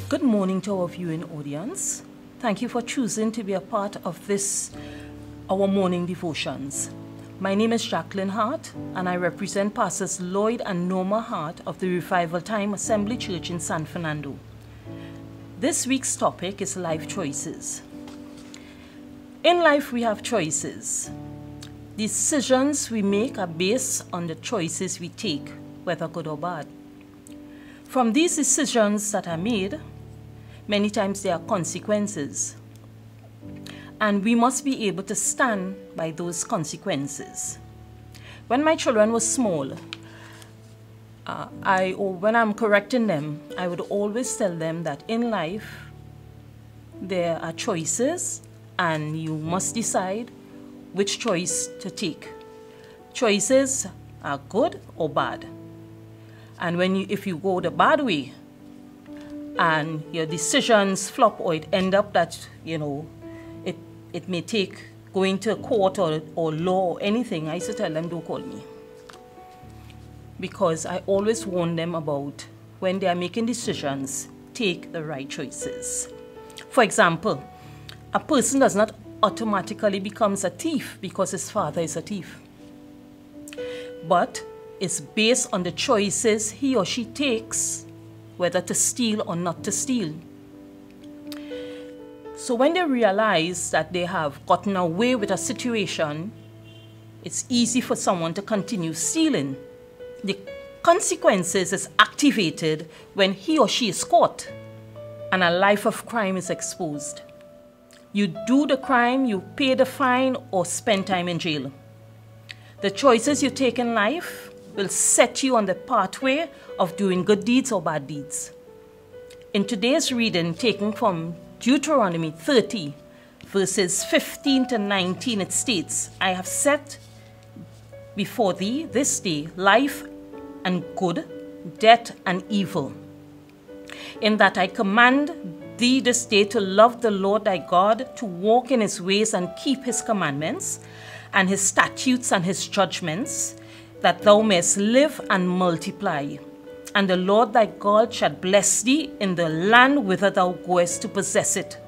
Good morning to our viewing audience. Thank you for choosing to be a part of this, our morning devotions. My name is Jacqueline Hart, and I represent Pastors Lloyd and Norma Hart of the Revival Time Assembly Church in San Fernando. This week's topic is life choices. In life, we have choices. Decisions we make are based on the choices we take, whether good or bad. From these decisions that are made, many times there are consequences, and we must be able to stand by those consequences. When my children were small, when I'm correcting them, I would always tell them that in life there are choices and you must decide which choice to take. Choices are good or bad. And if you go the bad way and your decisions flop, or it end up that, it may take going to court or law or anything, I used to tell them, don't call me. Because I always warn them about when they are making decisions, take the right choices. For example, a person does not automatically becomes a thief because his father is a thief. But it's based on the choices he or she takes, whether to steal or not to steal. So when they realize that they have gotten away with a situation, it's easy for someone to continue stealing. The consequences is activated when he or she is caught and a life of crime is exposed. You do the crime, you pay the fine, or spend time in jail. The choices you take in life will set you on the pathway of doing good deeds or bad deeds. In today's reading, taken from Deuteronomy 30, verses 15 to 19, it states, I have set before thee this day life and good, death and evil. In that I command thee this day to love the Lord thy God, to walk in his ways and keep his commandments, and his statutes and his judgments, that thou mayest live and multiply. And the Lord thy God shall bless thee in the land whither thou goest to possess it.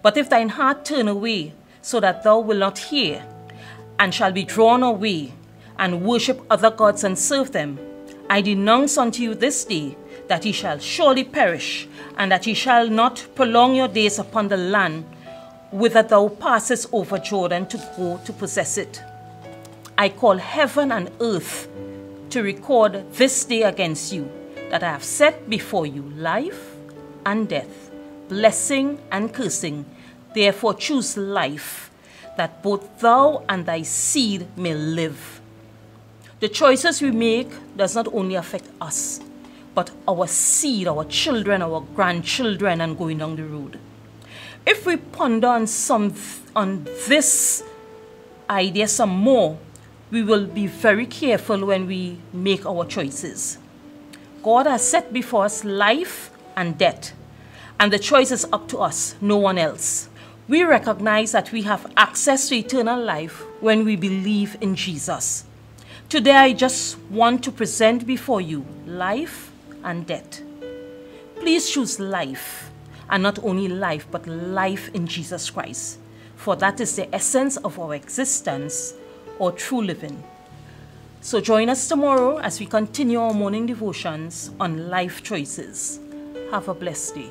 But if thine heart turn away, so that thou wilt not hear, and shall be drawn away, and worship other gods and serve them, I denounce unto you this day that ye shall surely perish, and that ye shall not prolong your days upon the land whither thou passest over Jordan to go to possess it. I call heaven and earth to record this day against you, that I have set before you life and death, blessing and cursing. Therefore choose life, that both thou and thy seed may live. The choices we make does not only affect us, but our seed, our children, our grandchildren, and going down the road. If we ponder on this idea some more, we will be very careful when we make our choices. God has set before us life and death, and the choice is up to us, no one else. We recognize that we have access to eternal life when we believe in Jesus. Today, I just want to present before you life and death. Please choose life, and not only life, but life in Jesus Christ, for that is the essence of our existence or true living. So join us tomorrow as we continue our morning devotions on life choices. Have a blessed day.